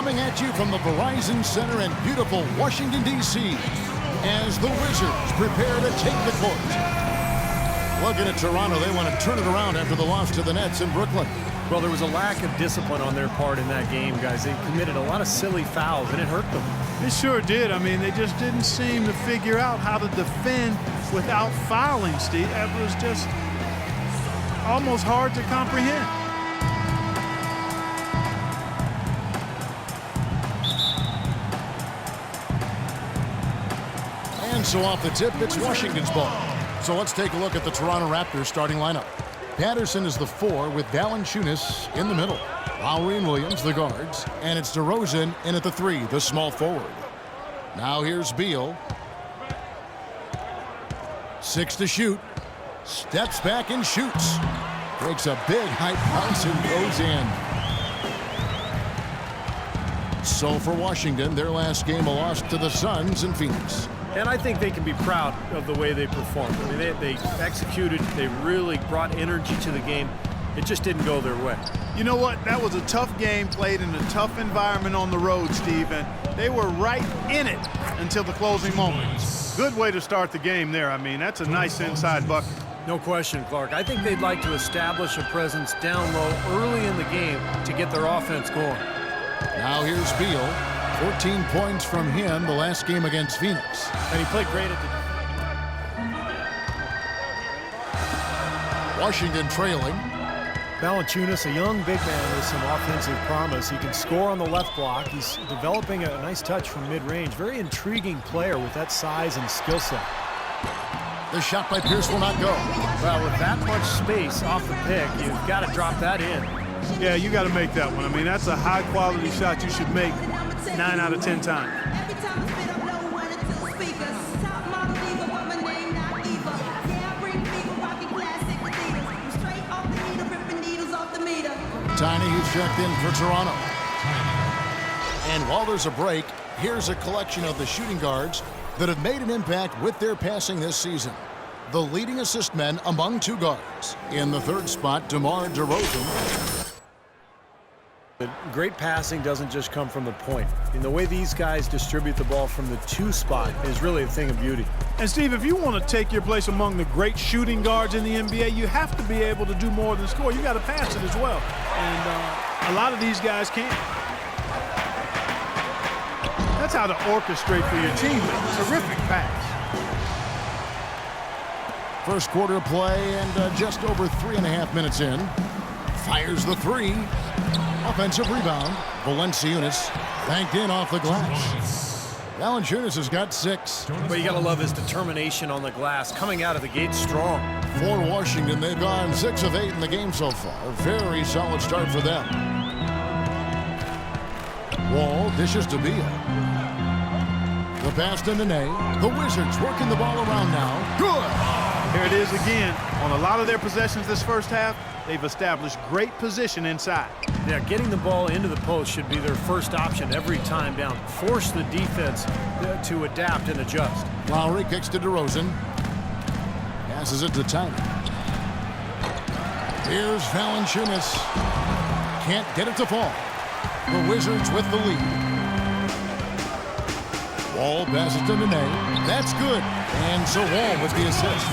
coming at you from the Verizon Center in beautiful Washington, D.C. as the Wizards prepare to take the court. Looking at Toronto, they want to turn it around after the loss to the Nets in Brooklyn. Well, there was a lack of discipline on their part in that game, guys. They committed a lot of silly fouls, and it hurt them. It sure did. I mean, they just didn't seem to figure out how to defend without fouling, Steve. That was just almost hard to comprehend. And so off the tip, it's Washington's ball. So let's take a look at the Toronto Raptors starting lineup. Patterson is the 4 with Valanciunas in the middle. Lowry and Williams, the guards. And it's DeRozan in at the 3, the small forward. Now here's Beal. 6 to shoot. Steps back and shoots. Breaks a big high bounce and goes in. So for Washington, their last game a loss to the Suns in Phoenix. And I think they can be proud of the way they performed. I mean, they executed. They really brought energy to the game. It just didn't go their way. You know what? That was a tough game played in a tough environment on the road, Steve, and they were right in it until the closing moments. Good way to start the game there. I mean, that's a nice inside bucket. No question, Clark. I think they'd like to establish a presence down low early in the game to get their offense going. Now here's Beal. 14 points from him the last game against Phoenix. And he played great at the... Washington trailing. Valanciunas, a young big man with some offensive promise. He can score on the left block. He's developing a nice touch from mid-range. Very intriguing player with that size and skill set. The shot by Pierce will not go. Well, with that much space off the pick, you've got to drop that in. Yeah, you got to make that one. I mean, that's a high-quality shot you should make 9 out of 10 times. Tiny, who's checked in for Toronto. And while there's a break, here's a collection of the shooting guards that have made an impact with their passing this season. The leading assist men among 2 guards. In the 3rd spot, DeMar DeRozan. Great passing doesn't just come from the point. And the way these guys distribute the ball from the 2 spot is really a thing of beauty. And Steve, if you want to take your place among the great shooting guards in the NBA, you have to be able to do more than score. You got to pass it as well. And a lot of these guys can't. That's how to orchestrate for your teammate. Terrific pass. First quarter play and just over 3.5 minutes in. Fires the 3. Offensive rebound. Valanciunas banked in off the glass. Valanciunas has got 6. But you got to love his determination on the glass, coming out of the gate strong. For Washington, they've gone 6 of 8 in the game so far. Very solid start for them. Wall dishes to Beal. The pass to Nene. The Wizards working the ball around now. Good! Here it is again. On a lot of their possessions this first half, they've established great position inside. Yeah, getting the ball into the post should be their first option every time down. Force the defense to adapt and adjust. Lowry kicks to DeRozan. Passes it to Tiny. Here's Valanciunas. Can't get it to fall. The Wizards with the lead. Wall passes to Nene. That's good. And so Wall with the assist.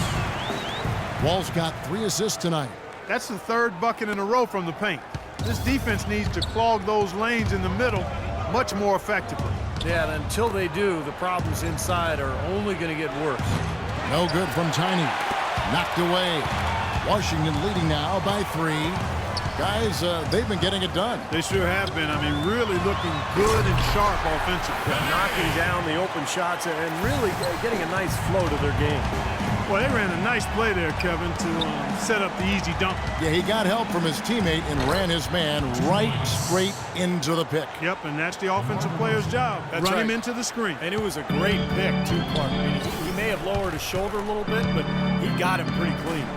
Wall's got 3 assists tonight. That's the 3rd bucket in a row from the paint. This defense needs to clog those lanes in the middle much more effectively. Yeah, and until they do, the problems inside are only going to get worse. No good from Tiny. Knocked away. Washington leading now by 3. Guys, they've been getting it done. They sure have been. I mean, really looking good and sharp offensively. Knocking down the open shots and really getting a nice flow to their game. Well, they ran a nice play there, Kevin, to set up the easy dunk. Yeah, he got help from his teammate and ran his man right straight into the pick. Yep, and that's the offensive player's job. That's Run right. him into the screen. And it was a great pick, too, Clark. I mean, he may have lowered his shoulder a little bit, but he got him pretty clean.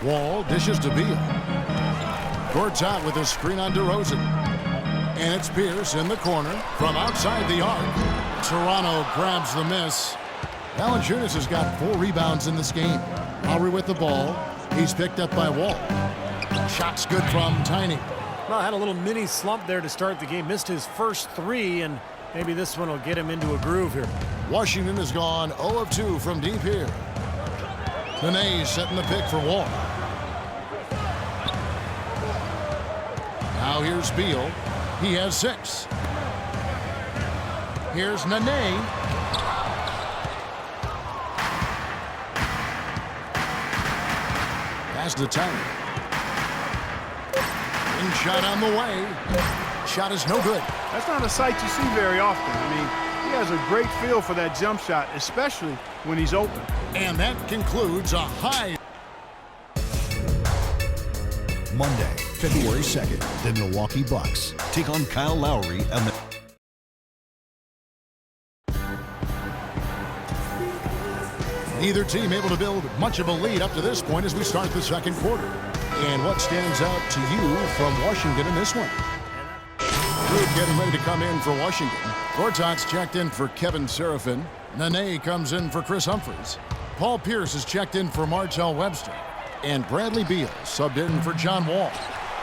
Wall dishes to Beal. Court's out with a screen on DeRozan. And it's Pierce in the corner from outside the arc. Toronto grabs the miss. Valanciunas has got 4 rebounds in this game. Lowry with the ball. He's picked up by Wall. Shot's good from Tiny. Well, had a little mini slump there to start the game. Missed his first 3, and maybe this one will get him into a groove here. Washington has gone 0 of 2 from deep here. Nene setting the pick for Wall. Now here's Beal. He has 6. Here's Nene. Pass to Tyler. And shot on the way. Shot is no good. That's not a sight you see very often. I mean, he has a great feel for that jump shot, especially when he's open. And that concludes a high. Monday, February 2nd, the Milwaukee Bucks take on Kyle Lowry and the Neither team able to build much of a lead up to this point as we start the second quarter. And what stands out to you from Washington in this one? Group getting ready to come in for Washington. Gortat's checked in for Kevin Serafin. Nene comes in for Chris Humphries. Paul Pierce is checked in for Martell Webster. And Bradley Beal subbed in for John Wall.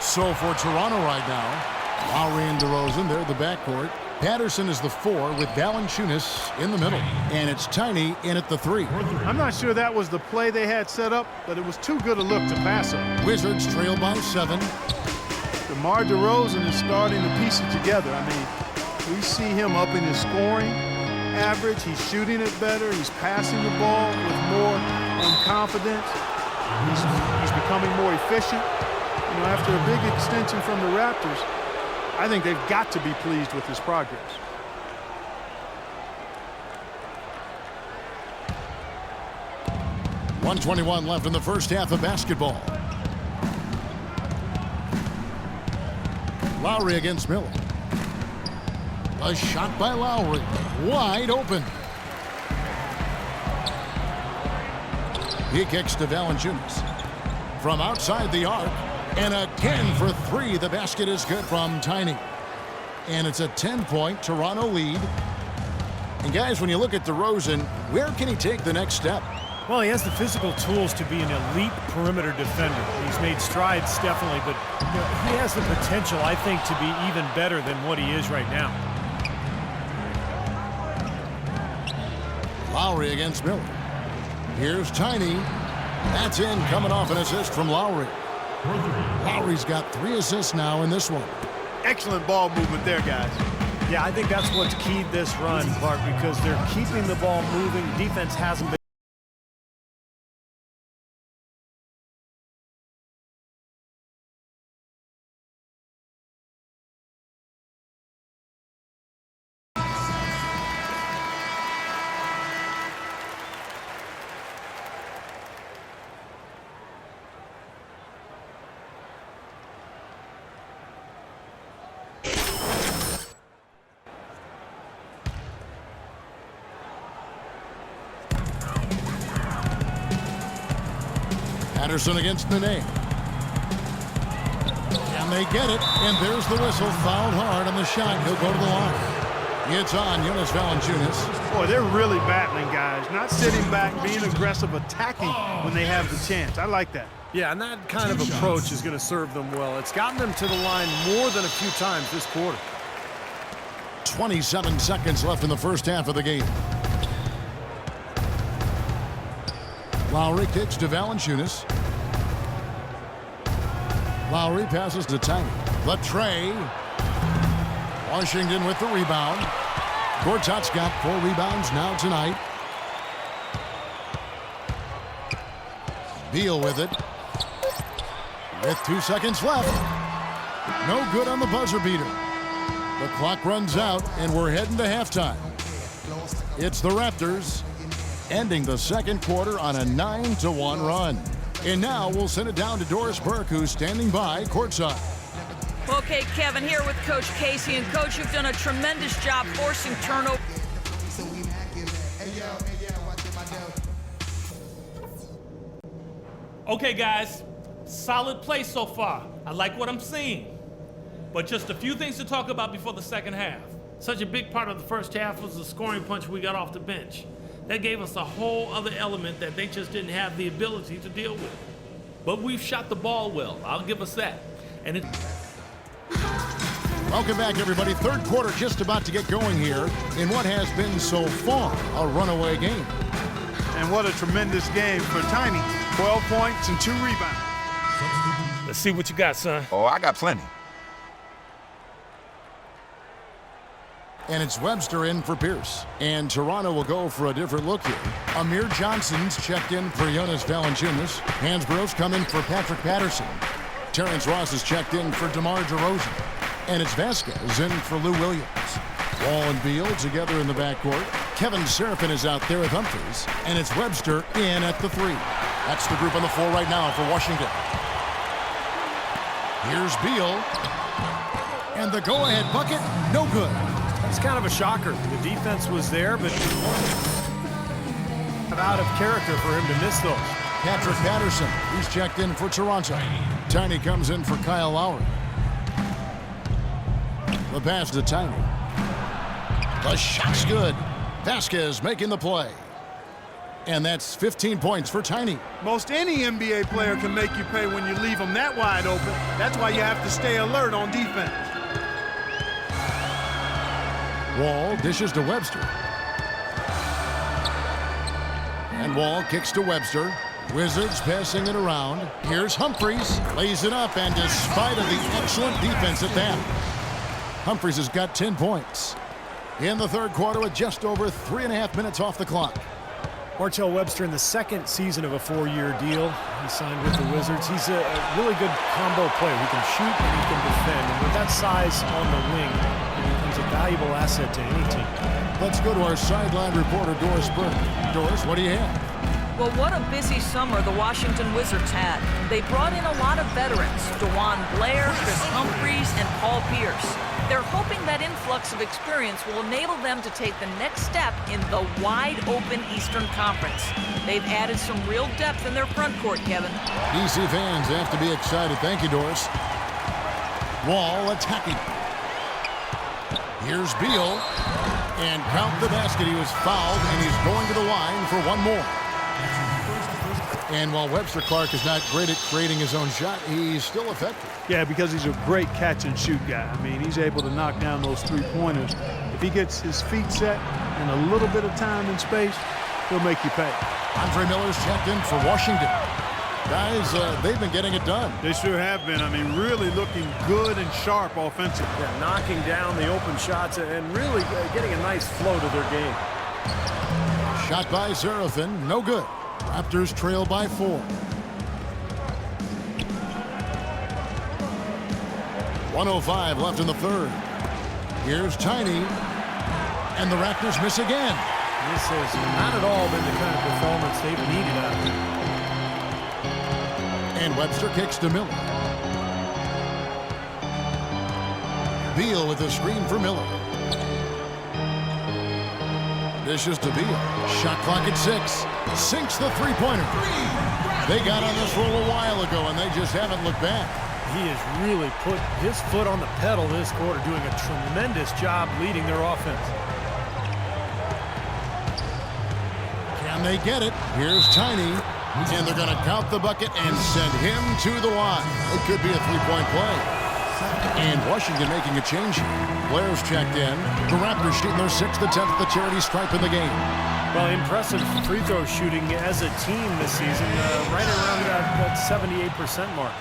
So for Toronto right now, Lowry and DeRozan, they're the backcourt. Patterson is the 4 with Valanciunas in the middle. And it's Tiny in at the 3. I'm not sure that was the play they had set up, but it was too good a look to pass up. Wizards trail by 7. DeMar DeRozan is starting to piece it together. I mean, we see him up in his scoring average. He's shooting it better. He's passing the ball with more confidence. He's becoming more efficient. You know, after a big extension from the Raptors, I think they've got to be pleased with his progress. .121 left in the first half of basketball. Lowry against Miller. A shot by Lowry. Wide open. He kicks to Valanciunas. From outside the arc. And again for 3. The basket is good from Tiny. And it's a 10-point Toronto lead. And guys, when you look at DeRozan, where can he take the next step? Well, he has the physical tools to be an elite perimeter defender. He's made strides, definitely, but you know, he has the potential, I think, to be even better than what he is right now. Lowry against Miller. Here's Tiny. That's in, coming off an assist from Lowry. Lowry's got 3 assists now in this one. Excellent ball movement there, guys. Yeah, I think that's what's keyed this run, Clark, because they're keeping the ball moving. Defense hasn't been. Patterson against Nene. And they get it, and there's the whistle. Fouled hard on the shot. He'll go to the line. It's on Jonas Valanciunas. Boy, they're really battling, guys. Not sitting back, being aggressive, attacking when they have the chance. I like that. Yeah, and that kind of approach is going to serve them well. It's gotten them to the line more than a few times this quarter. 27 seconds left in the first half of the game. Lowry kicks to Valanciunas. Lowry passes to Tiny. The tray. Washington with the rebound. Gortat's got 4 rebounds now tonight. Beal with it. With 2 seconds left. No good on the buzzer beater. The clock runs out, and we're heading to halftime. It's the Raptors ending the second quarter on a 9-1 run. And now we'll send it down to Doris Burke, who's standing by courtside. Okay, Kevin, here with Coach Casey. And, Coach, you've done a tremendous job forcing turnover. Okay, guys, solid play so far. I like what I'm seeing. But just a few things to talk about before the second half. Such a big part of the first half was the scoring punch we got off the bench. That gave us a whole other element that they just didn't have the ability to deal with. But we've shot the ball well. I'll give us that. And Welcome back, everybody. Third quarter just about to get going here in what has been so far a runaway game. And what a tremendous game for Tiny. 12 points and 2 rebounds. Let's see what you got, son. Oh, I got plenty. And it's Webster in for Pierce. And Toronto will go for a different look here. Amir Johnson's checked in for Jonas Valanciunas. Hansborough's come in for Patrick Patterson. Terrence Ross is checked in for DeMar DeRozan. And it's Vasquez in for Lou Williams. Wall and Beal together in the backcourt. Kevin Seraphin is out there with Humphries. And it's Webster in at the 3. That's the group on the floor right now for Washington. Here's Beal. And the go-ahead bucket, no good. It's kind of a shocker. The defense was there, but out of character for him to miss those. Patrick Patterson, he's checked in for Toronto. Tiny comes in for Kyle Lowry. The pass to Tiny. The shot's good. Vasquez making the play. And that's 15 points for Tiny. Most any NBA player can make you pay when you leave them that wide open. That's why you have to stay alert on defense. Wall dishes to Webster. And Wall kicks to Webster. Wizards passing it around. Here's Humphries. Lays it up, and despite of the excellent defense at that, Humphries has got 10 points. In the third quarter with just over 3.5 minutes off the clock. Martell Webster in the second season of a 4-year deal. He signed with the Wizards. He's a really good combo player. He can shoot and he can defend. And with that size on the wing, he becomes a valuable asset to any team. Let's go to our sideline reporter, Doris Burke. Doris, what do you have? Well, what a busy summer the Washington Wizards had. They brought in a lot of veterans, DeJuan Blair, Chris Humphries, and Paul Pierce. They're hoping that influx of experience will enable them to take the next step in the wide-open Eastern Conference. They've added some real depth in their front court, Kevin. DC fans have to be excited. Thank you, Doris. Wall attacking. Here's Beal. And count the basket. He was fouled, and he's going to the line for one more. And while Webster Clark is not great at creating his own shot, he's still effective. Yeah, because he's a great catch-and-shoot guy. I mean, he's able to knock down those three-pointers. If he gets his feet set and a little bit of time and space, he'll make you pay. Andre Miller's checked in for Washington. Guys, they've been getting it done. They sure have been. I mean, really looking good and sharp offensively. Yeah, knocking down the open shots and really getting a nice flow to their game. Shot by Seraphin, no good. Raptors trail by 4. 1:05 left in the third. Here's Tiny. And the Raptors miss again. This has not at all been the kind of performance they've needed out there. And Webster kicks to Miller. Beal with a screen for Miller. Dishes to Beal. Shot clock at 6. Sinks the three-pointer. They got on this roll a while ago, and they just haven't looked back. He has really put his foot on the pedal this quarter, doing a tremendous job leading their offense. Can they get it? Here's Tiny. And they're going to count the bucket and send him to the line. It could be a three-point play. And Washington making a change here. Blair's checked in. The Raptors shooting their 6th attempt at the charity stripe in the game. Well, impressive free throw shooting as a team this season, right around that 78% mark.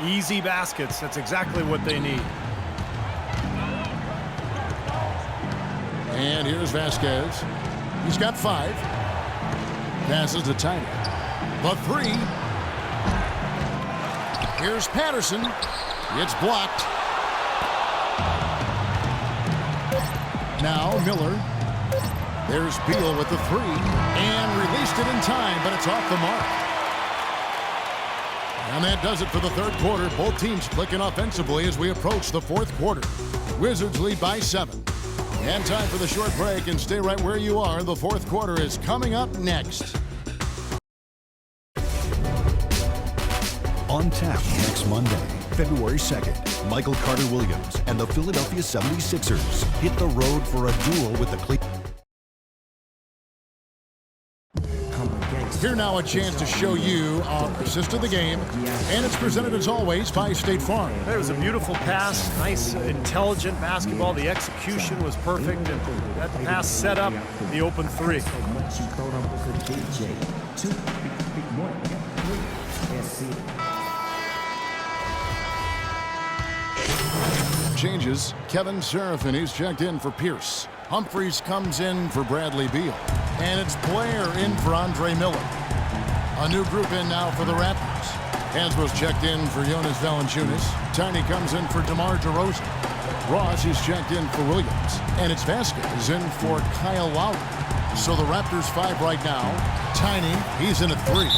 Easy baskets, that's exactly what they need. And here's Vasquez. He's got 5. Passes to Tiny. The 3. Here's Patterson. It's blocked. Now Miller. There's Beal with the 3. And released it in time, but it's off the mark. And that does it for the third quarter. Both teams clicking offensively as we approach the fourth quarter. Wizards lead by 7. And time for the short break, and stay right where you are. The fourth quarter is coming up next. On tap next Monday, February 2nd, Michael Carter-Williams and the Philadelphia 76ers hit the road for a duel with the Cleveland. Here now a chance to show you our assist of the game, and it's presented as always by State Farm. It was a beautiful pass, nice, intelligent basketball. The execution was perfect, and that pass set up the open three. Changes. Kevin Seraphin, he's checked in for Pierce. Humphreys comes in for Bradley Beal. And it's Blair in for Andre Miller. A new group in now for the Raptors. Hansbrough's checked in for Jonas Valanciunas. Tiny comes in for DeMar DeRozan. Ross is checked in for Williams. And it's Vasquez in for Kyle Lowry. So the Raptors 5 right now. Tiny, he's in at 3.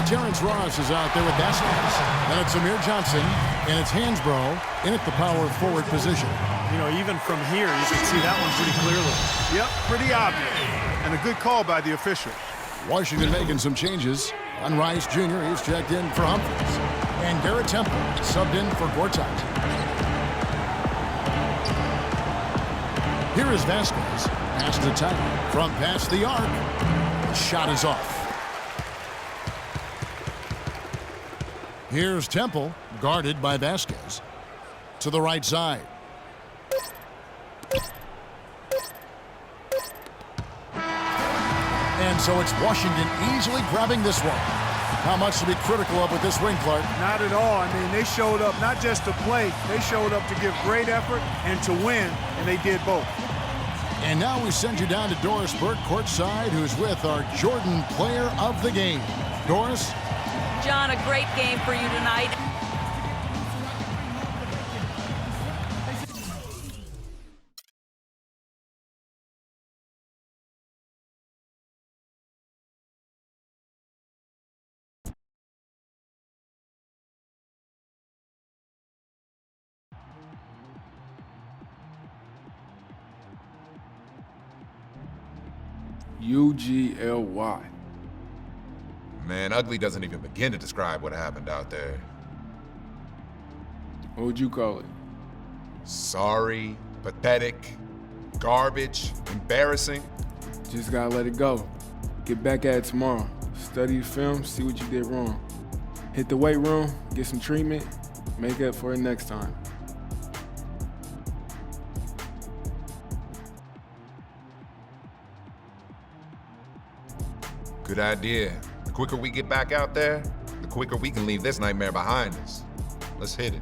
Terrence Ross is out there with Vasquez. And it's Amir Johnson. And it's Hansbrough in at the power forward position. You know, even from here, you can see that one pretty clearly. Yep, pretty obvious. And a good call by the official. Washington making some changes. On Rice Jr., he's checked in for Humphries. And Garrett Temple subbed in for Gortat. Here is Vasquez. Pass to Tiny. From past the arc. Shot is off. Here's Temple, guarded by Vasquez. To the right side. And so it's Washington easily grabbing this one. How much to be critical of with this win, Clark? Not at all. I mean, they showed up not just to play, they showed up to give great effort and to win, and they did both. And now we send you down to Doris Burke courtside, who's with our Jordan Player of the Game. Doris? John, a great game for you tonight. UGLY. Man, ugly doesn't even begin to describe what happened out there. What would you call it? Sorry, pathetic, garbage, embarrassing. Just gotta let it go. Get back at it tomorrow. Study the film, see what you did wrong. Hit the weight room, get some treatment, make up for it next time. Good idea. The quicker we get back out there, the quicker we can leave this nightmare behind us. Let's hit it.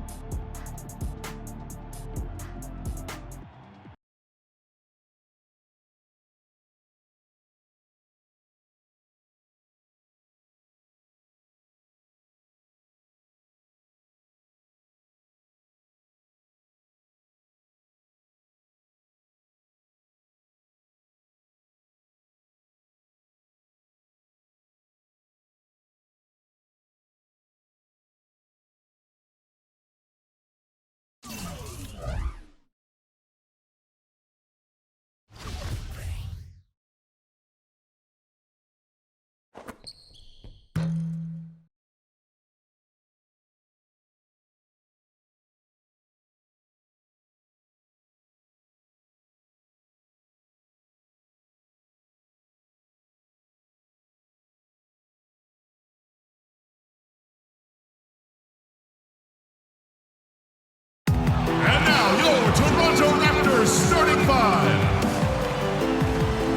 And now your Toronto Raptors starting 5.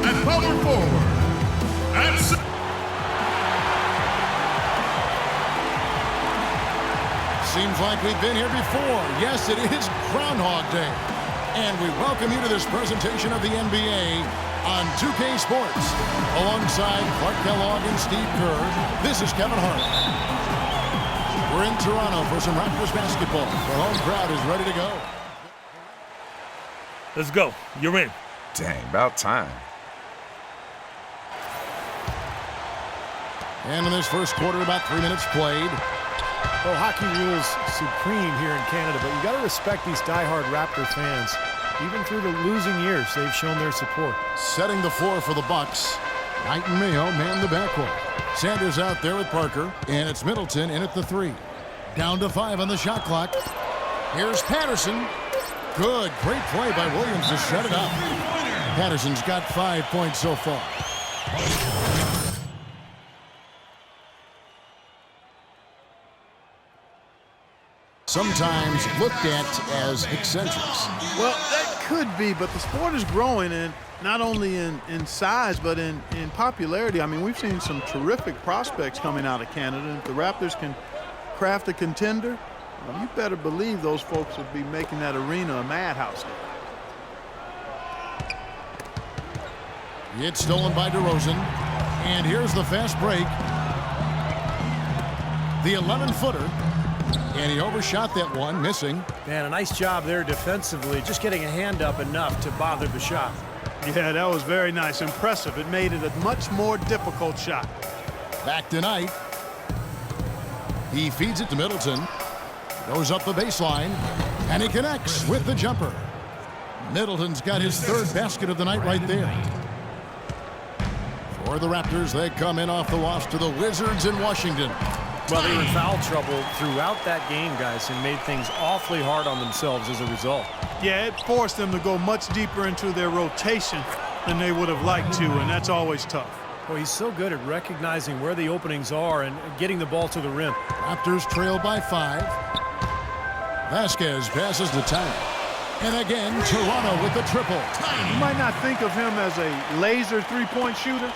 At power forward. Seems like we've been here before. Yes, it is Groundhog Day. And we welcome you to this presentation of the NBA on 2K Sports. Alongside Clark Kellogg and Steve Kerr, this is Kevin Hart. We're in Toronto for some Raptors basketball. The home crowd is ready to go. Let's go. You're in. Dang, about time. And in this first quarter, about 3 minutes played. Well, hockey rules supreme here in Canada, but you got to respect these diehard Raptor fans. Even through the losing years, they've shown their support. Setting the floor for the Bucks. Knight and Mayo man the backcourt. Sanders out there with Parker, and it's Middleton in at the 3. Down to 5 on the shot clock. Here's Patterson. Good, great play by Williams to shut it up. Patterson's got 5 points so far. sometimes looked at as eccentrics. Well, that could be, but the sport is growing, and not only in size, but in popularity. I mean, we've seen some terrific prospects coming out of Canada. If the Raptors can craft a contender, you better believe those folks would be making that arena a madhouse. It's stolen by DeRozan, and here's the fast break. The 11-footer, and he overshot that one, missing. Man, a nice job there defensively, just getting a hand up enough to bother the shot. Yeah, that was very nice, impressive. It made it a much more difficult shot. Back to Knight. He feeds it to Middleton. Goes up the baseline, and he connects with the jumper. Middleton's got his third basket of the night right there. For the Raptors, they come in off the loss to the Wizards in Washington. Well, they were in foul trouble throughout that game, guys, and made things awfully hard on themselves as a result. Yeah, it forced them to go much deeper into their rotation than they would have liked to, and that's always tough. Well, he's so good at recognizing where the openings are and getting the ball to the rim. Raptors trail by 5. Vasquez passes to Tiny. And again, Toronto with the triple. You might not think of him as a laser three-point shooter,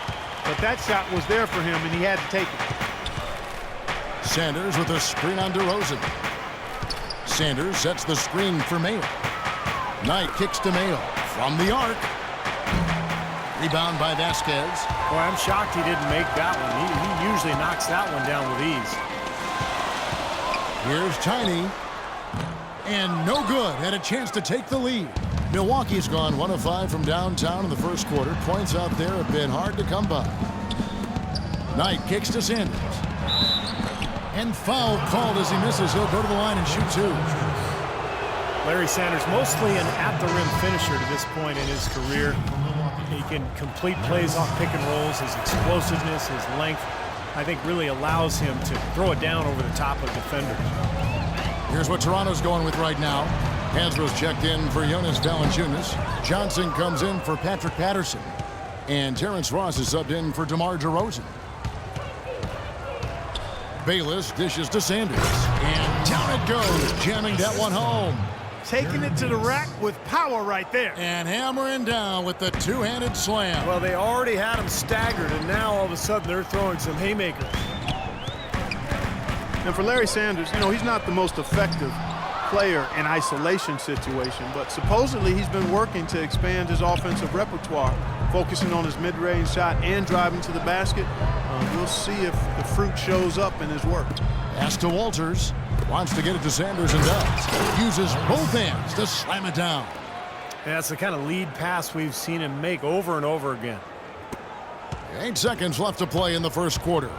but that shot was there for him, and he had to take it. Sanders with a screen on DeRozan. Sanders sets the screen for Mayo. Knight kicks to Mayo from the arc. Rebound by Vasquez. Boy, I'm shocked he didn't make that one. He usually knocks that one down with ease. Here's Tiny. And no good. Had a chance to take the lead. Milwaukee's gone 1 of 5 from downtown in the first quarter. Points out there have been hard to come by. Knight kicks to Sanders. And foul called as he misses. He'll go to the line and shoot 2. Larry Sanders, mostly an at-the-rim finisher to this point in his career. He can complete plays off pick and rolls. His explosiveness, his length, I think really allows him to throw it down over the top of defenders. Here's what Toronto's going with right now. Hansbrough's checked in for Jonas Valanciunas. Johnson comes in for Patrick Patterson. And Terrence Ross is subbed in for DeMar DeRozan. Bayless dishes to Sanders. And down it goes, jamming that one home. Taking it to the rack with power right there. And hammering down with the two-handed slam. Well, they already had him staggered, and now all of a sudden they're throwing some haymakers. And for Larry Sanders, you know, he's not the most effective player in isolation situation, but supposedly he's been working to expand his offensive repertoire, focusing on his mid-range shot and driving to the basket. We'll see if the fruit shows up in his work. Pass to Walters. Wants to get it to Sanders and does. Uses both hands to slam it down. And that's the kind of lead pass we've seen him make over and over again. 8 seconds left to play in the first quarter.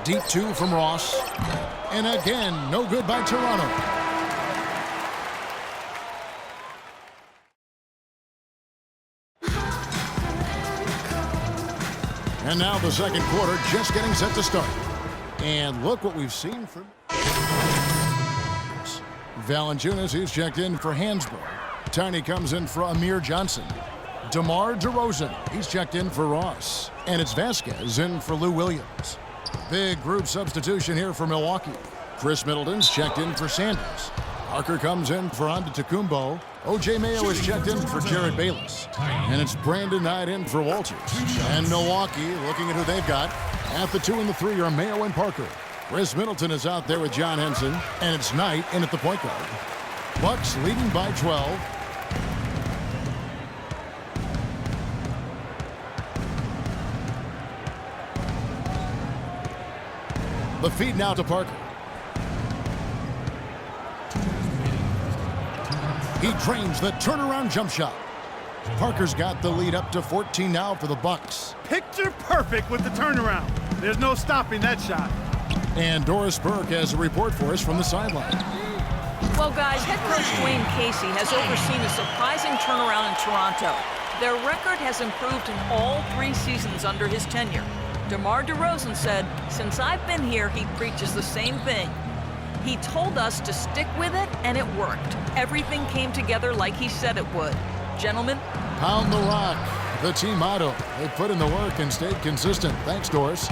Deep 2 from Ross. And again, no good by Toronto. And now the second quarter just getting set to start. And look what we've seen from Valanciunas. He's checked in for Hansbrough. Tiny comes in for Amir Johnson. DeMar DeRozan. He's checked in for Ross. And it's Vasquez in for Lou Williams. Big group substitution here for Milwaukee. Chris Middleton's checked in for Sanders. Parker comes in for Antetokounmpo. O.J. Mayo is checked in for Jared Bayless. And it's Brandon Knight in for Walters. And Milwaukee, looking at who they've got, at the 2 and the 3 are Mayo and Parker. Chris Middleton is out there with John Henson. And it's Knight in at the point guard. Bucks leading by 12. The feed now to Parker. He drains the turnaround jump shot. Parker's got the lead up to 14 now for the Bucks. Picture perfect with the turnaround. There's no stopping that shot. And Doris Burke has a report for us from the sideline. Well, guys, head coach Dwayne Casey has overseen a surprising turnaround in Toronto. Their record has improved in all 3 seasons under his tenure. DeMar DeRozan said, "Since I've been here, he preaches the same thing. He told us to stick with it, and it worked. Everything came together like he said it would. Gentlemen." Pound the rock, the team motto. They put in the work and stayed consistent. Thanks, Doris.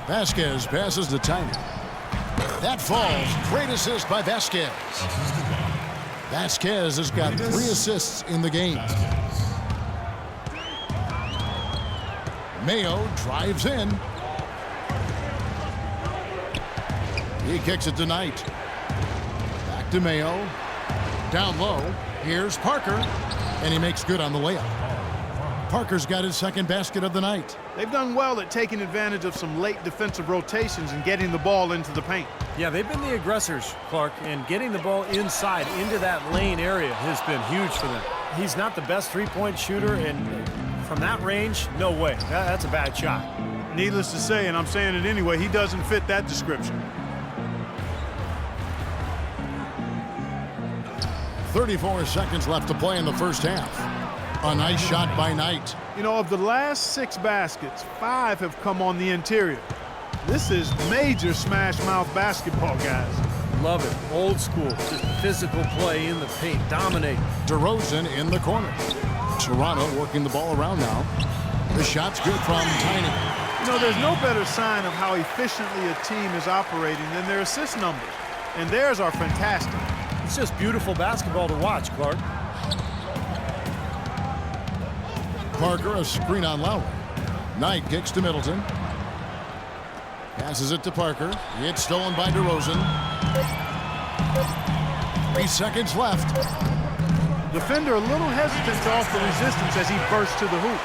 Vasquez passes to Tiny. That falls. Great assist by Vasquez. Vasquez has got 3 assists in the game. Mayo drives in. He kicks it to Knight. Back to Mayo. Down low. Here's Parker. And he makes good on the layup. Parker's got his second basket of the night. They've done well at taking advantage of some late defensive rotations and getting the ball into the paint. Yeah, they've been the aggressors, Clark, and getting the ball inside into that lane area has been huge for them. He's not the best three-point shooter, and from that range, no way. That's a bad shot. Needless to say, and I'm saying it anyway, he doesn't fit that description. 34 seconds left to play in the first half. A nice shot by Knight. You know, of the last 6 baskets, 5 have come on the interior. This is major smash-mouth basketball, guys. Love it. Old school. Just physical play in the paint. Dominate. DeRozan in the corner. Toronto working the ball around now. The shot's good from Tiny. You know, there's no better sign of how efficiently a team is operating than their assist numbers. And theirs are fantastic. It's just beautiful basketball to watch, Clark. Parker, a screen on Lowry. Knight kicks to Middleton. Passes it to Parker. It's stolen by DeRozan. 3 seconds left. Defender a little hesitant to offer resistance as he bursts to the hoop.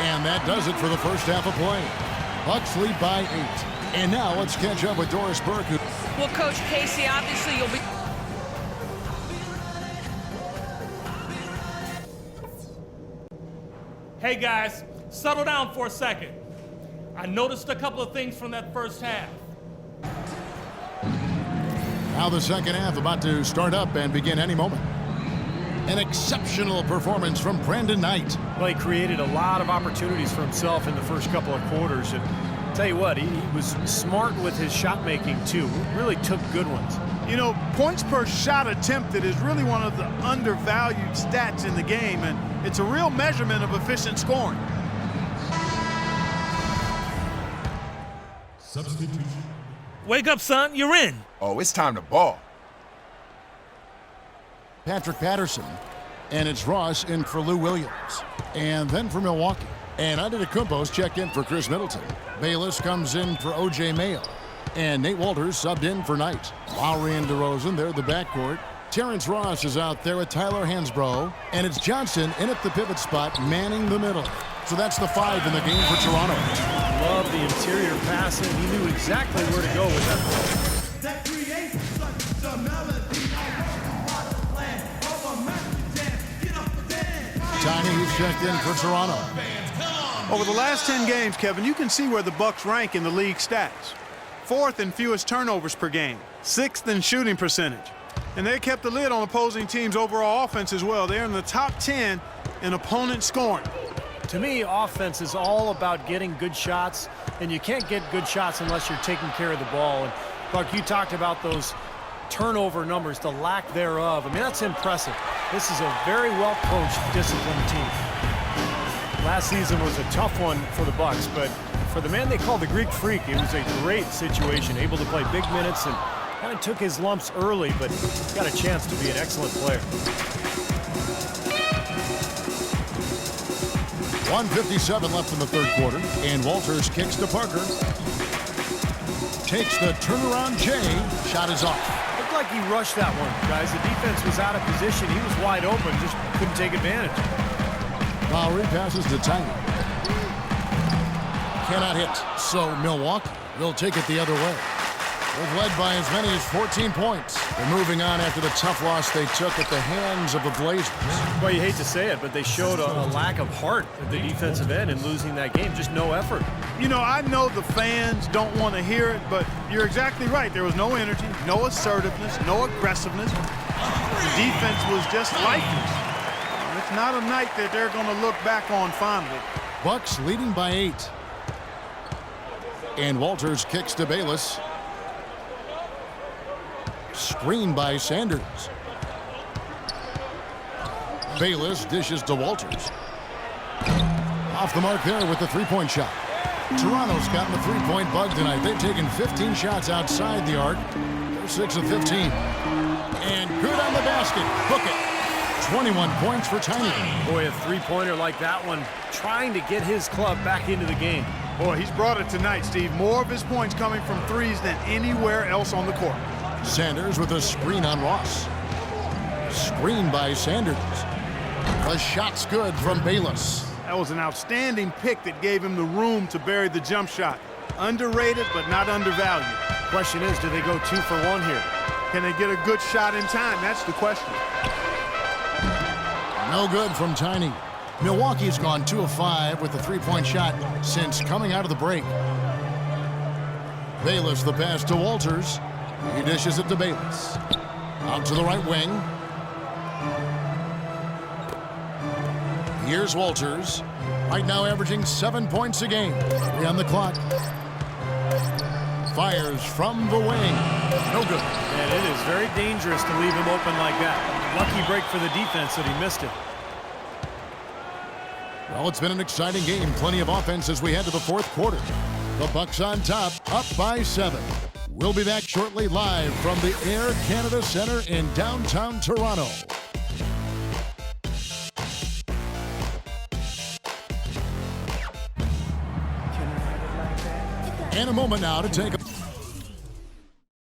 And that does it for the first half of play. Bucks lead by 8. And now let's catch up with Doris Burke. Well, Coach Casey, obviously you'll be... Hey guys, settle down for a second. I noticed a couple of things from that first half. Now the second half about to start up and begin any moment. An exceptional performance from Brandon Knight. Well, he created a lot of opportunities for himself in the first couple of quarters. And tell you what, he was smart with his shot making too. Really took good ones. You know, points per shot attempted is really one of the undervalued stats in the game, and it's a real measurement of efficient scoring. Substitution. Wake up, son, you're in. Oh, it's time to ball. Patrick Patterson. And it's Ross in for Lou Williams. And then for Milwaukee. And Antetokounmpo's checked in for Chris Middleton. Bayless comes in for O.J. Mayo. And Nate Walters subbed in for Knight. Lowry and DeRozan, they're the backcourt. Terrence Ross is out there with Tyler Hansbrough. And it's Johnson in at the pivot spot, manning the middle. So that's the 5 in the game for Toronto. Love the interior passing. He knew exactly where to go with that ball. That creates such a melody. Tiny, who's checked in for Toronto. Over the last 10 games, Kevin, you can see where the Bucks rank in the league stats. 4th in fewest turnovers per game, 6th in shooting percentage. And they kept the lid on opposing teams' overall offense as well. They're in the top 10 in opponent scoring. To me, offense is all about getting good shots, and you can't get good shots unless you're taking care of the ball. And Clark, you talked about those turnover numbers, the lack thereof. I mean, that's impressive. This is a very well-coached, disciplined team. Last season was a tough one for the Bucks, but for the man they call the Greek Freak, it was a great situation, able to play big minutes and kind of took his lumps early, but got a chance to be an excellent player. 1:57 left in the third quarter, and Walters kicks to Parker. Takes the turnaround J. Shot is off. Looked like he rushed that one, guys. The defense was out of position. He was wide open, just couldn't take advantage. Lowry passes to Tiny. Cannot hit, so Milwaukee will take it the other way. They've led by as many as 14 points. They're moving on after the tough loss they took at the hands of the Blazers. Well, you hate to say it, but they showed a lack of heart at the defensive end in losing that game. Just no effort. You know, I know the fans don't want to hear it, but you're exactly right. There was no energy, no assertiveness, no aggressiveness. The defense was just lifeless. It's not a night that they're going to look back on fondly. Bucks leading by 8. And Walters kicks to Bayless. Screen by Sanders. Bayless dishes to Walters. Off the mark there with the three-point shot. Toronto's gotten the three-point bug tonight. They've taken 15 shots outside the arc. They're 6 of 15. And good on the basket. Book it. 21 points for Tiny. Boy, a three-pointer like that one, trying to get his club back into the game. Boy, he's brought it tonight, Steve. More of his points coming from threes than anywhere else on the court. Sanders with a screen on Ross. Screen by Sanders. The shot's good from Bayless. That was an outstanding pick that gave him the room to bury the jump shot. Underrated, but not undervalued. Question is, do they go 2 for 1 here? Can they get a good shot in time? That's the question. No good from Tiny. Milwaukee's gone 2 of 5 with the three-point shot since coming out of the break. Bayless the pass to Walters. He dishes it to Bayless. Out to the right wing. Here's Walters. Right now averaging 7 points a game. 3 on the clock. Fires from the wing. No good. And it is very dangerous to leave him open like that. Lucky break for the defense that he missed it. Well, it's been an exciting game. Plenty of offense as we head to the fourth quarter. The Bucks on top, up by 7. We'll be back shortly live from the Air Canada Centre in downtown Toronto. And a moment now to take a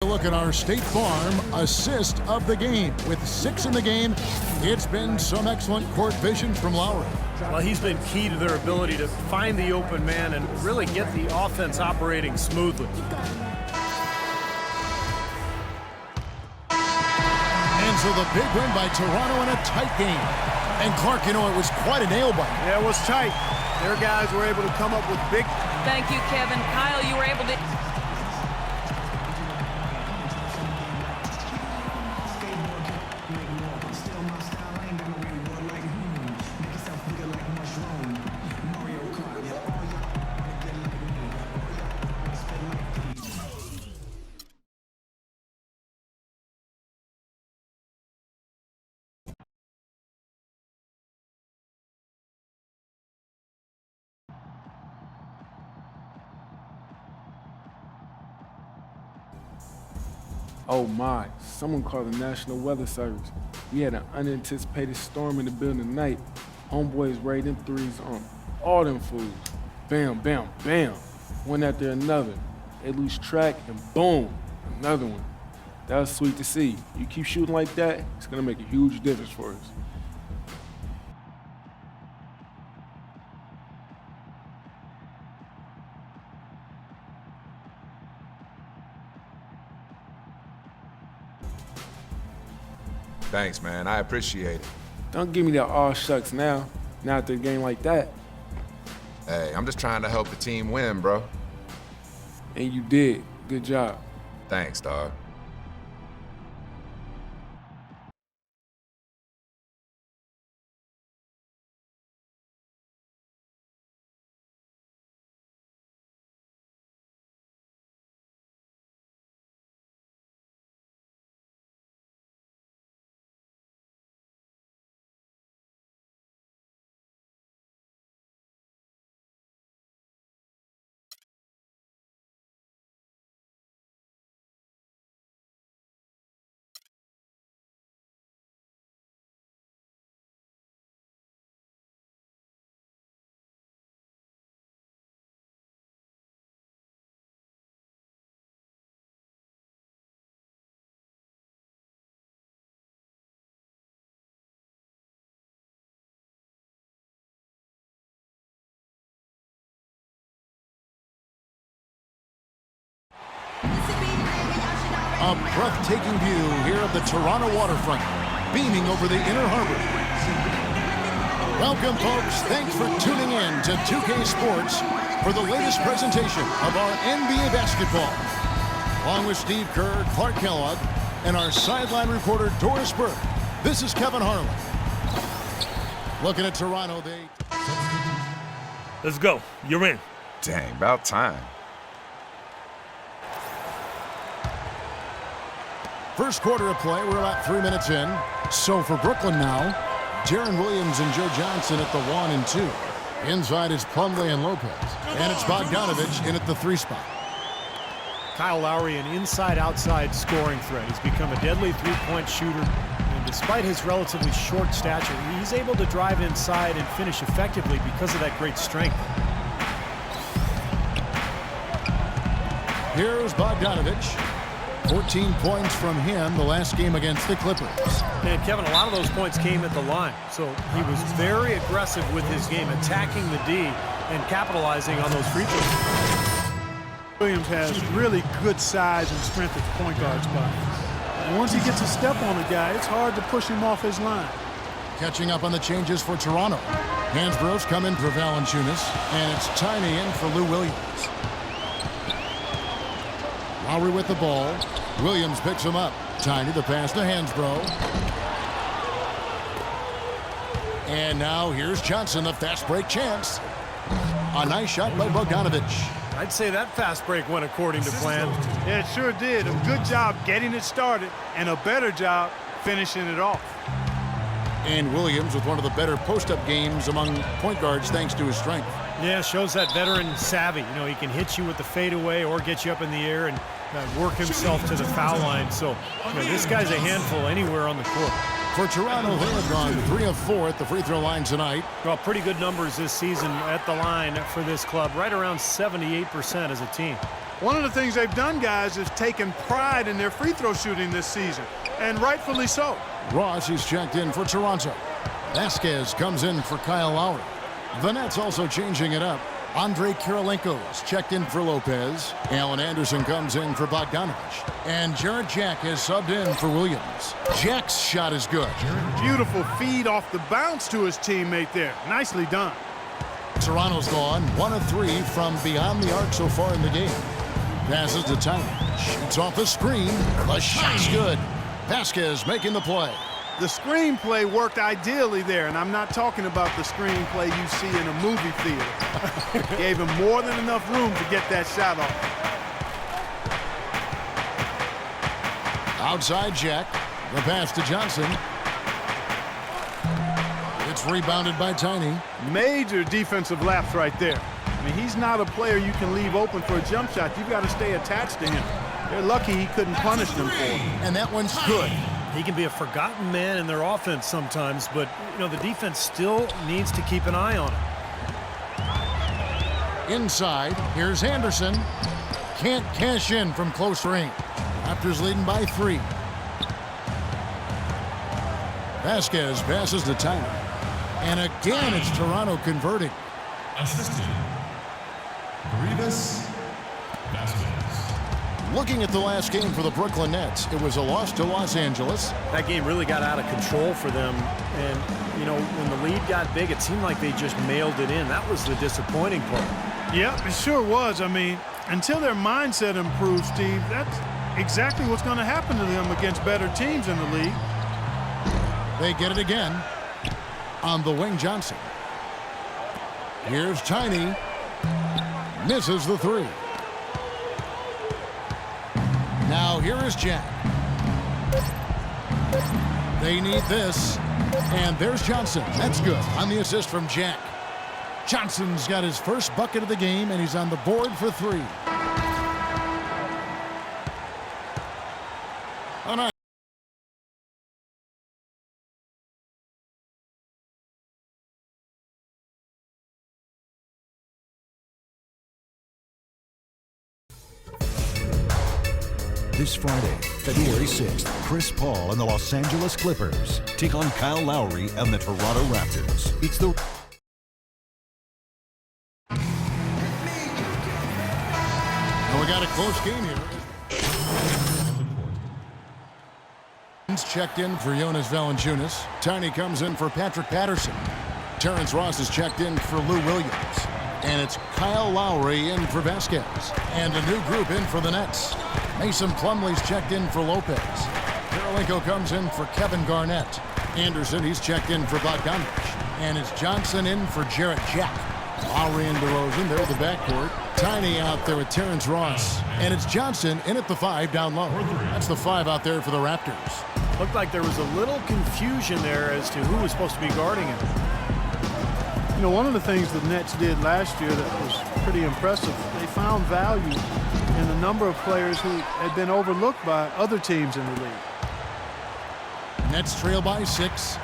look at our State Farm assist of the game. With 6 in the game, it's been some excellent court vision from Lowry. Well, he's been key to their ability to find the open man and really get the offense operating smoothly. And so the big win by Toronto in a tight game. And Clark, you know, it was quite a nail biter. Yeah, it was tight. Their guys were able to come up with big... Thank you, Kevin. Kyle, you were able to... Oh my, someone called the National Weather Service. We had an unanticipated storm in the building tonight. Homeboys raiding threes on all them fools. Bam, bam, bam. One after another. They lose track and boom, another one. That was sweet to see. You keep shooting like that, it's gonna make a huge difference for us. Thanks, man. I appreciate it. Don't give me that all shucks now, not after a game like that. Hey, I'm just trying to help the team win, bro. And you did. Good job. Thanks, dog. A breathtaking view here of the Toronto waterfront, beaming over the inner harbor. Welcome, folks. Thanks for tuning in to 2K Sports for the latest presentation of our NBA basketball. Along with Steve Kerr, Clark Kellogg, and our sideline reporter, Doris Burke, this is Kevin Harlan. Looking at Toronto, Let's go. You're in. Dang, about time. First quarter of play, we're about 3 minutes in. So for Brooklyn now, Jaron Williams and Joe Johnson at the 1 and 2. Inside is Plumlee and Lopez. And it's Bogdanovich in at the 3 spot. Kyle Lowry, an inside-outside scoring threat. He's become a deadly three-point shooter. And despite his relatively short stature, he's able to drive inside and finish effectively because of that great strength. Here's Bogdanovich. 14 points from him the last game against the Clippers. And Kevin, a lot of those points came at the line. So he was very aggressive with his game, attacking the D and capitalizing on those free throws. Williams has really good size and strength at the point guard spot. And once he gets a step on a guy, it's hard to push him off his line. Catching up on the changes for Toronto. Hansbrough's come in for Valanciunas, and it's Tiny in for Lou Williams. Lowry with the ball. Williams picks him up. Tiny the pass to Hansbrough. And now here's Johnson, the fast break chance. A nice shot by Bogdanovich. I'd say that fast break went according to plan. Yeah, it sure did. A good job getting it started and a better job finishing it off. And Williams with one of the better post-up games among point guards thanks to his strength. Yeah, shows that veteran savvy. You know, he can hit you with the fadeaway or get you up in the air and work himself to the foul line. So, you know, this guy's a handful anywhere on the court. For Toronto, they have gone 3 of 4 at the free throw line tonight. Well, pretty good numbers this season at the line for this club, right around 78% as a team. One of the things they've done, guys, is taken pride in their free throw shooting this season, and rightfully so. Ross is checked in for Toronto. Vasquez comes in for Kyle Lowry. The Nets also changing it up. Andre Kirilenko is checked in for Lopez. Alan Anderson comes in for Bogdanovich. And Jarrett Jack has subbed in for Williams. Jack's shot is good. Beautiful feed off the bounce to his teammate there. Nicely done. Toronto's gone 1 of 3 from beyond the arc so far in the game. Passes to Tiny. Shoots off the screen. The shot's good. Vasquez making the play. The screenplay worked ideally there, and I'm not talking about the screenplay you see in a movie theater. Gave him more than enough room to get that shot off. Outside Jack. The pass to Johnson. It's rebounded by Tiny. Major defensive lapse right there. I mean, he's not a player you can leave open for a jump shot. You've got to stay attached to him. They're lucky he couldn't punish them for it. And that one's good. He can be a forgotten man in their offense sometimes, but you know the defense still needs to keep an eye on him. Inside, here's Anderson. Can't cash in from close range. Raptors leading by 3. Vasquez passes to Tiny. And again, it's Toronto converting. Assistant, Grievous Vasquez. Looking at the last game for the Brooklyn Nets, it was a loss to Los Angeles. That game really got out of control for them. And, you know, when the lead got big, it seemed like they just mailed it in. That was the disappointing part. Yep, it sure was. I mean, until their mindset improves, Steve, that's exactly what's going to happen to them against better teams in the league. They get it again on the wing. Johnson. Here's Tiny. Misses the 3. Now here is Jack. They need this. And there's Johnson. That's good on the assist from Jack. Johnson's got his first bucket of the game, and he's on the board for 3. Oh, nice. This Friday, February 6th, Chris Paul and the Los Angeles Clippers take on Kyle Lowry and the Toronto Raptors. It's the... And we got a close game here. Checked in for Jonas Valanciunas. Tiny comes in for Patrick Patterson. Terrence Ross is checked in for Lou Williams. And it's Kyle Lowry in for Vasquez. And a new group in for the Nets. Mason Plumlee's checked in for Lopez. Kirilenko comes in for Kevin Garnett. Anderson, he's checked in for Bogdanovich. And it's Johnson in for Jarrett Jack. Lowry and DeRozan, they're the backcourt. Tiny out there with Terrence Ross. And it's Johnson in at the 5 down low. That's the 5 out there for the Raptors. Looked like there was a little confusion there as to who was supposed to be guarding him. You know, one of the things the Nets did last year that was pretty impressive, they found value in a number of players who had been overlooked by other teams in the league. Nets trail by 6.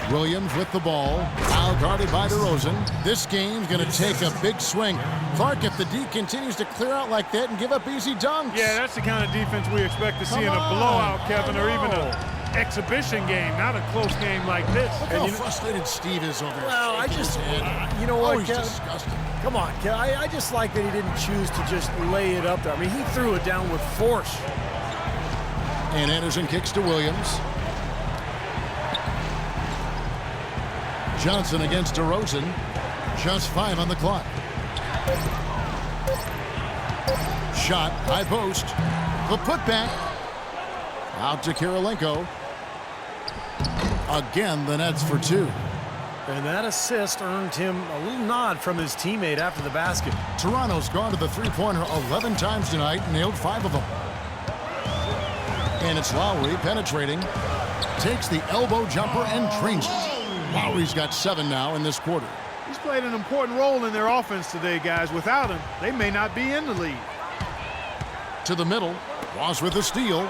Williams with the ball, now guarded by DeRozan. This game's going to take a big swing. Clark, if the D continues to clear out like that and give up easy dunks. Yeah, that's the kind of defense we expect to see in a blowout, Kevin, or even an exhibition game, not a close game like this. Look how frustrated Steve is over there. Well, I just, you know what, Kevin? Disgusting. Come on, Kevin. I just like that he didn't choose to just lay it up there. I mean, he threw it down with force. And Anderson kicks to Williams. Johnson against DeRozan. Just 5 on the clock. Shot, high post. The putback. Out to Kirilenko. Again, the Nets for 2. And that assist earned him a little nod from his teammate after the basket. Toronto's gone to the three-pointer 11 times tonight, nailed 5 of them. And it's Lowry penetrating. Takes the elbow jumper and drains it. Lowry's got 7 now in this quarter. He's played an important role in their offense today, guys. Without him, they may not be in the lead. To the middle. Ross with a steal.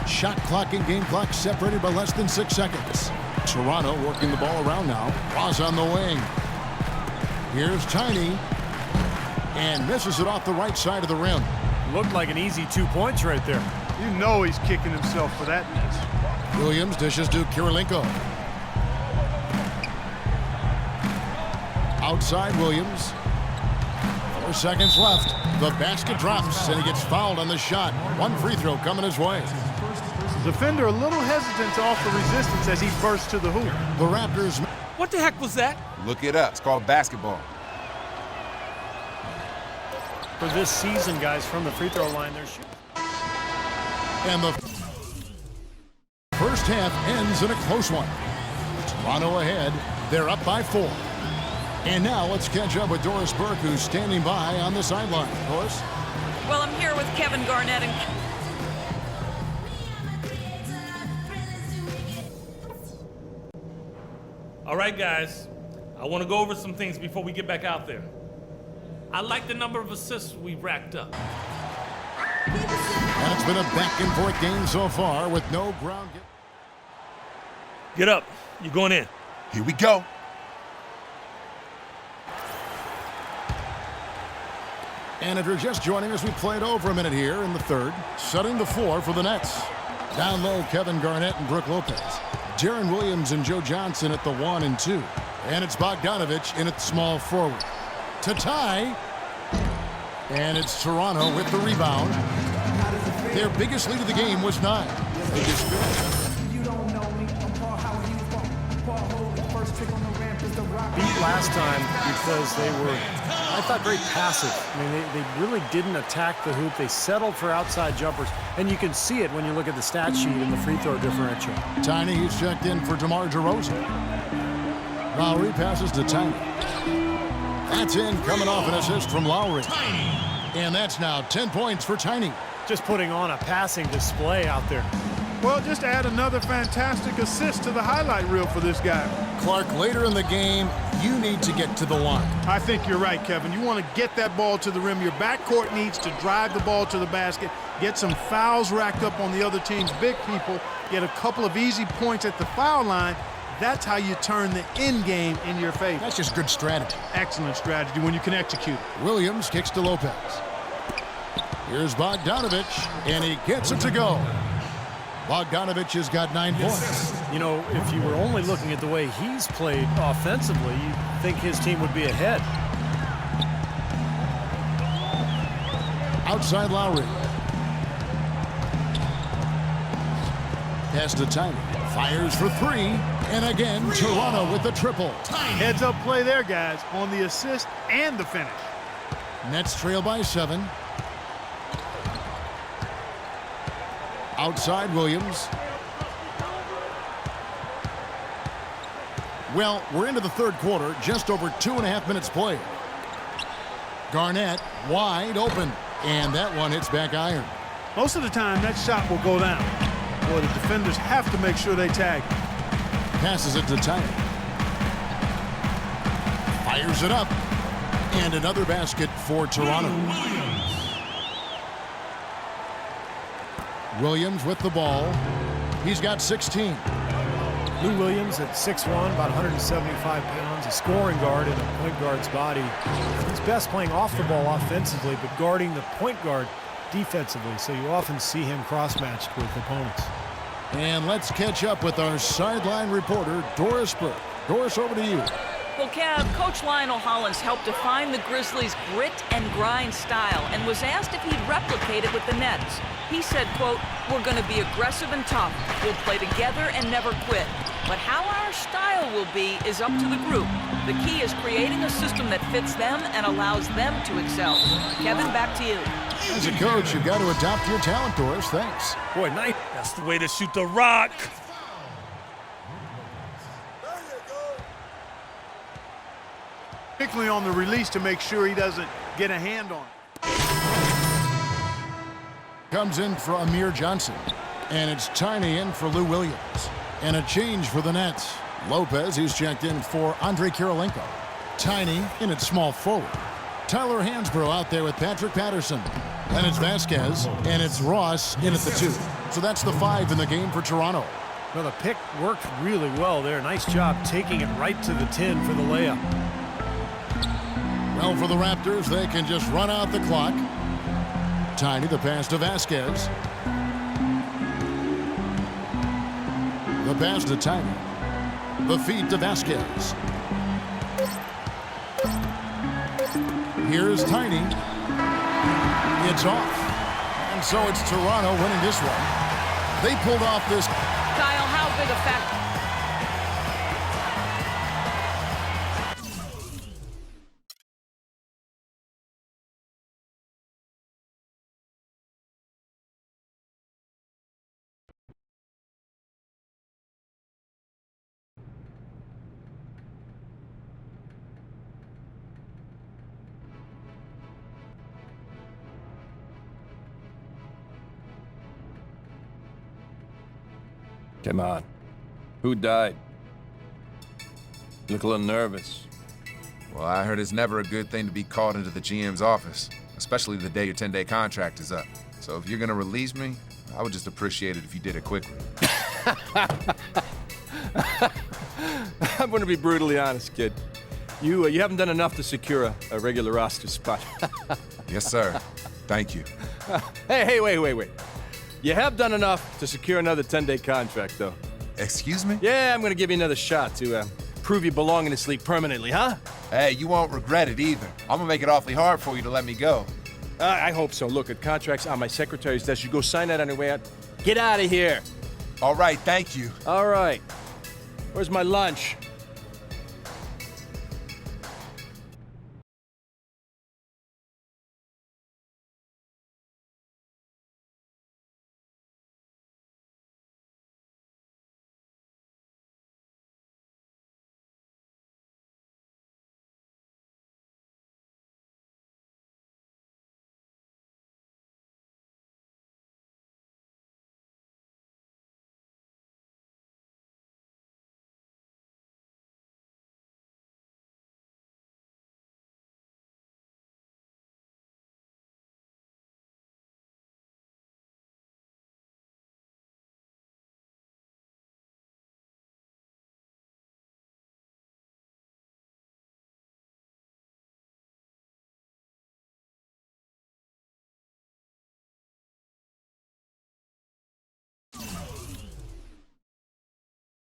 Shot clock and game clock separated by less than 6 seconds. Toronto working the ball around now. Ross on the wing. Here's Tiny. And misses it off the right side of the rim. Looked like an easy 2 points right there. You know he's kicking himself for that miss. Williams dishes to Kirilenko. Outside Williams. 4 seconds left. The basket drops, and he gets fouled on the shot. 1 free throw coming his way. Defender a little hesitant to offer resistance as he bursts to the hoop. The Raptors. What the heck was that? Look it up. It's called basketball. For this season, guys, from the free throw line, they're shooting. And the first half ends in a close one. Toronto ahead. They're up by 4. And now let's catch up with Doris Burke, who's standing by on the sideline. Doris? Well, I'm here with Kevin Garnett and... All right, guys. I want to go over some things before we get back out there. I like the number of assists we've racked up. And it's been a back-and-forth game so far with no ground. Get up. You're going in. Here we go. And if you're just joining us, we played over a minute here in the third. Setting the floor for the Nets. Down low, Kevin Garnett and Brook Lopez. Deron Williams and Joe Johnson at the 1 and 2. And it's Bogdanovich in at small forward. To tie. And it's Toronto with the rebound. Their biggest lead of the game was 9. They just beat last time because they were, I thought, very passive. I mean, they really didn't attack the hoop. They settled for outside jumpers. And you can see it when you look at the stat sheet in the free throw differential. Tiny, he's checked in for DeMar DeRozan. Lowry passes to Tiny. That's in, coming off an assist from Lowry. And that's now 10 points for Tiny. Just putting on a passing display out there. Well, just add another fantastic assist to the highlight reel for this guy. Clark, later in the game, you need to get to the line. I think you're right, Kevin. You want to get that ball to the rim. Your backcourt needs to drive the ball to the basket, get some fouls racked up on the other team's big people, get a couple of easy points at the foul line. That's how you turn the end game in your favor. That's just good strategy. Excellent strategy when you can execute it. Williams kicks to Lopez. Here's Bogdanovich, and he gets it to go. Bogdanovich has got 9 points. You know, if you were only looking at the way he's played offensively, you'd think his team would be ahead. Outside Lowry. Pass to Tiny. Fires for 3. And again, Toronto with the triple. Heads up play there, guys, on the assist and the finish. Nets trail by 7. Outside Williams. Well, we're into the third quarter, just over 2.5 minutes played. Garnett wide open, and that one hits back iron. Most of the time, that shot will go down. Boy, the defenders have to make sure they tag him. Passes it to Tiny. Fires it up. And another basket for Toronto. Williams with the ball. He's got 16. Lou Williams at 6'1", about 175 pounds, a scoring guard in a point guard's body. He's best playing off the ball offensively, but guarding the point guard defensively, so you often see him cross-matched with opponents. And let's catch up with our sideline reporter, Doris Burke. Doris, over to you. Well, Cav, Coach Lionel Hollins helped define the Grizzlies' grit and grind style and was asked if he'd replicate it with the Nets. He said, quote, "We're going to be aggressive and tough. We'll play together and never quit. But how our style will be is up to the group. The key is creating a system that fits them and allows them to excel." Kevin, back to you. As a coach, you've got to adopt your talent, Doris. Thanks. Boy, nice. That's the way to shoot the rock. Particularly on the release to make sure he doesn't get a hand on it. Comes in for Amir Johnson. And it's Tiny in for Lou Williams. And a change for the Nets. Lopez, he's checked in for Andrei Kirilenko. Tiny in at small forward. Tyler Hansbrough out there with Patrick Patterson. And it's Vasquez, and it's Ross in at the 2. So that's the 5 in the game for Toronto. Well, the pick worked really well there. Nice job taking it right to the 10 for the layup. Well, for the Raptors, they can just run out the clock. Tiny, the pass to Vasquez. The pass to Tiny. The feed to Vasquez. Here's Tiny. It's off. And so it's Toronto winning this one. They pulled off this. Kyle, how big a factor? Come on. Who died? You look a little nervous. Well, I heard it's never a good thing to be called into the GM's office, especially the day your 10-day contract is up. So if you're gonna release me, I would just appreciate it if you did it quickly. I'm gonna be brutally honest, kid. You haven't done enough to secure a regular roster spot. Yes, sir. Thank you. Hey, wait. You have done enough to secure another 10-day contract, though. Excuse me? Yeah, I'm gonna give you another shot to prove you belong in this league permanently, huh? Hey, you won't regret it either. I'm gonna make it awfully hard for you to let me go. I hope so. Look, the contract's on my secretary's desk. You go sign that on your way out. Get out of here. All right, thank you. All right. Where's my lunch?